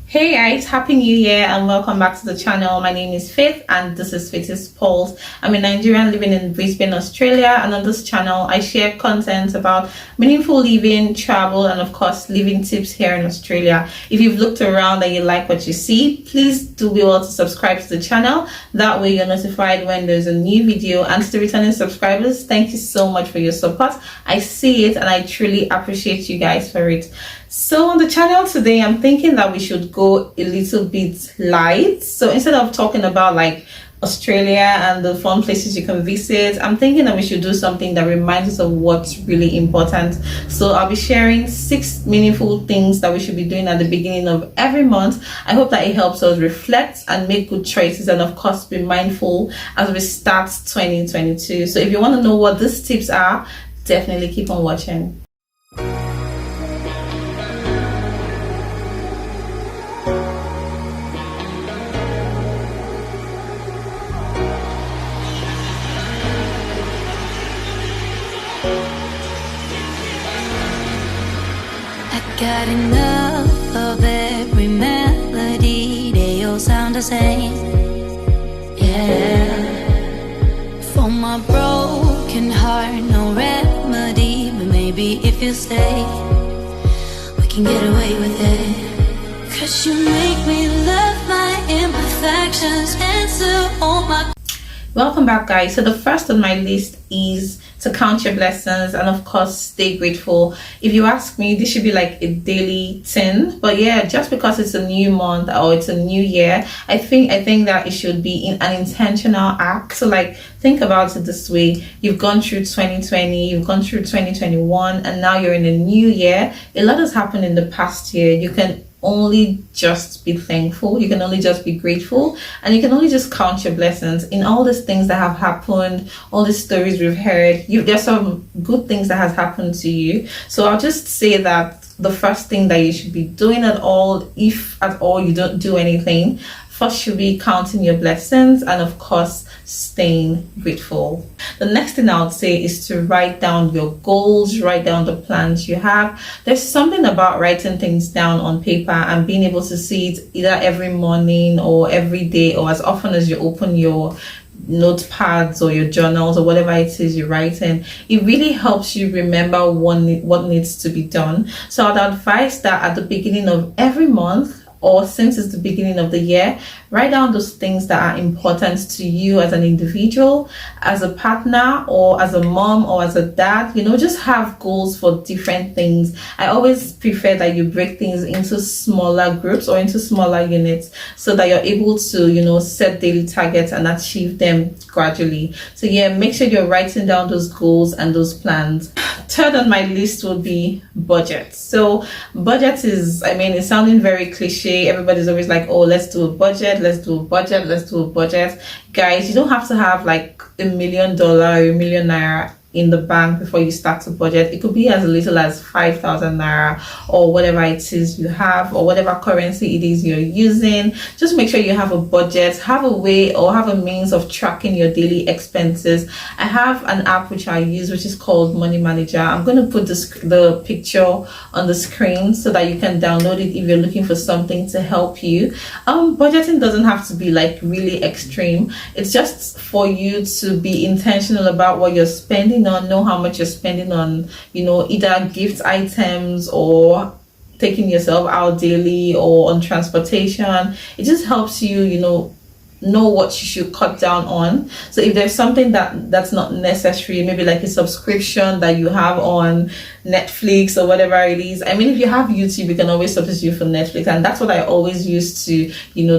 Hey guys, happy new year and welcome back to the channel. My name is Faith and this is Faith's Pulse. I'm a Nigerian living in Brisbane, Australia, and on this channel I share content about meaningful living, travel, and of course living tips here in Australia. If you've looked around and you like what you see, please do be able to subscribe to the channel. That way you're notified when there's a new video. And to the returning subscribers, thank you so much for your support. I see it and I truly appreciate you guys for it. So on the channel today, I'm thinking that we should go a little bit light. So instead of talking about like Australia and the fun places you can visit, I'm thinking that we should do something that reminds us of what's really important. So I'll be sharing 6 meaningful things that we should be doing at the beginning of every month. I hope that it helps us reflect and make good choices, and of course be mindful as we start 2022. So if you want to know what these tips are, definitely keep on watching. Got enough of every melody, they all sound the same. Yeah. For my broken heart, no remedy, but maybe if you stay, we can get away with it. 'Cause you make me love my imperfections, answer all my. Welcome back, guys. So the first on my list is to count your blessings and of course stay grateful. If you ask me, this should be like a daily thing, but yeah, just because it's a new month or it's a new year, I think that it should be in an intentional act. So like, think about it this way: you've gone through 2020, you've gone through 2021, and now you're in a new year. A lot has happened in the past year. You can only just be thankful, you can only just be grateful, and you can only just count your blessings in all these things that have happened, all these stories we've heard. There's some good things that has happened to you. So I'll just say that the first thing that you should be doing at all, if at all you don't do anything, first should be counting your blessings and of course staying grateful. The next thing I would say is to write down your goals, write down the plans you have. There's something about writing things down on paper and being able to see it either every morning or every day or as often as you open your notepads or your journals or whatever it is you're writing. It really helps you remember what needs to be done. So I'd advise that at the beginning of every month, or since it's the beginning of the year, write down those things that are important to you as an individual, as a partner, or as a mom, or as a dad. Just have goals for different things. I always prefer that you break things into smaller groups or into smaller units so that you're able to, set daily targets and achieve them gradually. So yeah, make sure you're writing down those goals and those plans. Third on my list would be budget. So budget is, it's sounding very cliche. Everybody's always like, oh, let's do a budget, let's do a budget, let's do a budget. Guys, you don't have to have like $1 million or $1 million naira in the bank before you start to budget. It could be as little as 5,000 naira or whatever it is you have, or whatever currency it is you're using. Just make sure you have a budget, have a way or have a means of tracking your daily expenses. I have an app which I use which is called Money Manager. I'm going to put the picture on the screen so that you can download it if you're looking for something to help you. Budgeting doesn't have to be like really extreme. It's just for you to be intentional about what you're spending on, know how much you're spending on, either gift items or taking yourself out daily or on transportation. It just helps you, know what you should cut down on. So if there's something that's not necessary, maybe like a subscription that you have on Netflix or whatever it is. If you have YouTube, you can always substitute for Netflix, and that's what I always used to,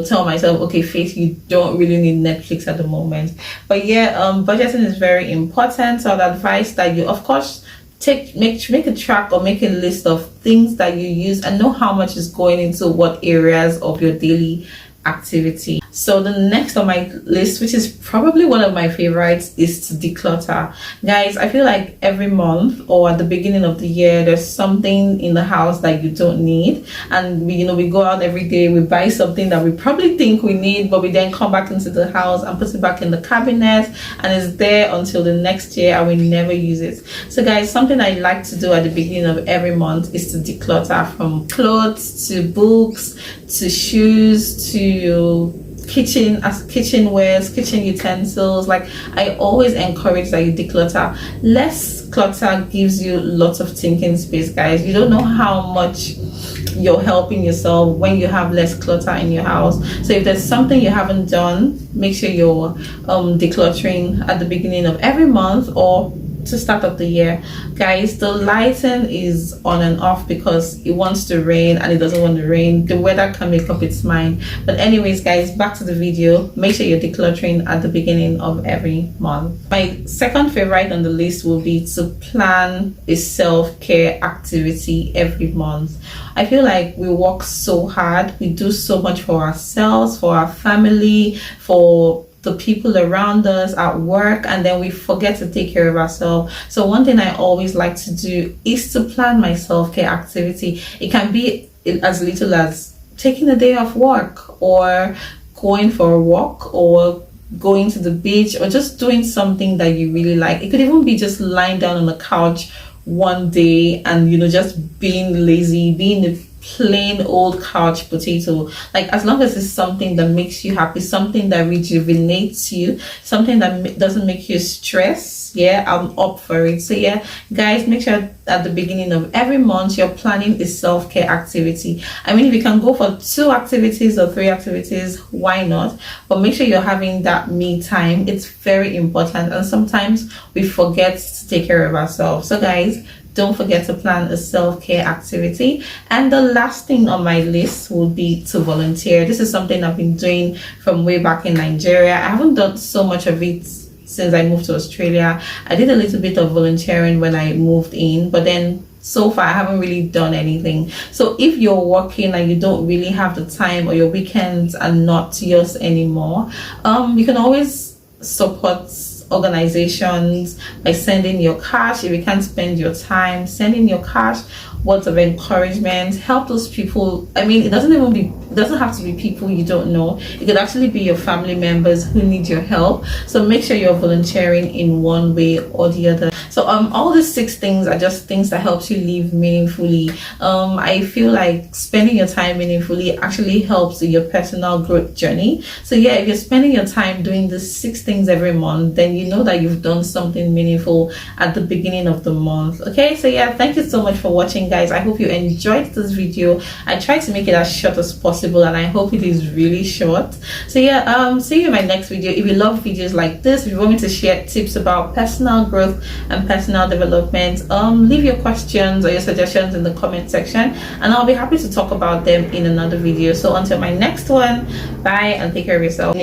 tell myself, okay, Faith, you don't really need Netflix at the moment. But yeah, budgeting is very important. So I'd advise that you, of course, make a track or make a list of things that you use and know how much is going into what areas of your daily activity. So the next on my list, which is probably one of my favorites, is to declutter. Guys, I feel like every month or at the beginning of the year, there's something in the house that you don't need, and we go out every day, we buy something that we probably think we need, but we then come back into the house and put it back in the cabinet, and it's there until the next year and we never use it. So guys, something I like to do at the beginning of every month is to declutter, from clothes to books to shoes to kitchenwares, kitchen utensils. Like, I always encourage that you declutter. Less clutter gives you lots of thinking space, guys. You don't know how much you're helping yourself when you have less clutter in your house. So if there's something you haven't done, make sure you're decluttering at the beginning of every month or to start of the year. Guys, the lighting is on and off because it wants to rain and it doesn't want to rain. The weather can make up its mind. But anyways, guys, back to the video. Make sure you're decluttering at the beginning of every month. My second favorite on the list will be to plan a self-care activity every month. I feel like we work so hard, we do so much for ourselves, for our family, for the people around us at work, and then we forget to take care of ourselves. So one thing I always like to do is to plan my self-care activity. It can be as little as taking a day off work, or going for a walk, or going to the beach, or just doing something that you really like. It could even be just lying down on the couch one day and just being lazy, being a plain old couch potato. Like, as long as it's something that makes you happy, something that rejuvenates you, something that doesn't make you stress, yeah, I'm up for it. So yeah, guys, make sure at the beginning of every month you're planning a self-care activity. I mean, if you can go for 2 activities or 3 activities, why not? But make sure you're having that me time. It's very important, and sometimes we forget to take care of ourselves. So guys, don't forget to plan a self-care activity. And the last thing on my list would be to volunteer. This is something I've been doing from way back in Nigeria. I haven't done so much of it since I moved to Australia. I did a little bit of volunteering when I moved in, but then so far I haven't really done anything. So if you're working and you don't really have the time, or your weekends are not yours anymore, you can always support organizations by sending your cash. If you can't spend your time, sending your cash, words of encouragement, help those people. I mean, it doesn't have to be people you don't know. It could actually be your family members who need your help. So make sure you're volunteering in one way or the other. So all these 6 things are just things that helps you live meaningfully. I feel like spending your time meaningfully actually helps in your personal growth journey. So yeah, if you're spending your time doing the 6 things every month, then you know that you've done something meaningful at the beginning of the month. Okay, so yeah, thank you so much for watching, guys. I hope you enjoyed this video. I tried to make it as short as possible, and I hope it is really short. So yeah, see you in my next video. If you love videos like this, if you want me to share tips about personal growth and personal development, leave your questions or your suggestions in the comment section, and I'll be happy to talk about them in another video. So until my next one, bye and take care of yourself.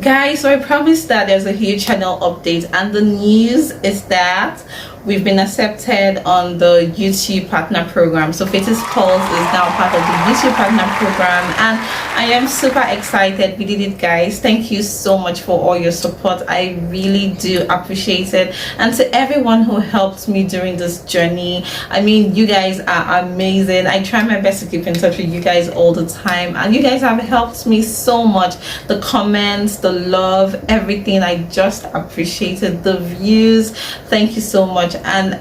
Guys, so I promised that there's a huge channel update, and the news is that we've been accepted on the YouTube Partner Program. So Faith's Pulse is now part of the YouTube Partner Program, and I am super excited. We did it, guys. Thank you so much for all your support. I really do appreciate it. And to everyone who helped me during this journey, I mean, you guys are amazing. I try my best to keep in touch with you guys all the time, and you guys have helped me so much. The comments, the love, everything, I just appreciated. The views, thank you so much. And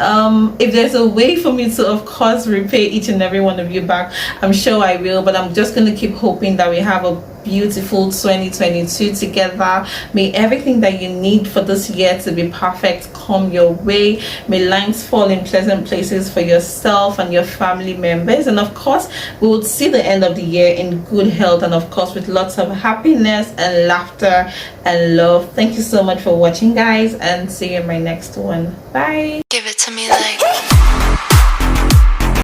if there's a way for me to, of course, repay each and every one of you back, I'm sure I will. But I'm just going to keep hoping that we have a beautiful 2022 together. May everything that you need for this year to be perfect come your way. May lines fall in pleasant places for yourself and your family members, and of course we will see the end of the year in good health, and of course with lots of happiness and laughter and love. Thank you so much for watching, guys, and see you in my next one. Bye. Give it to me like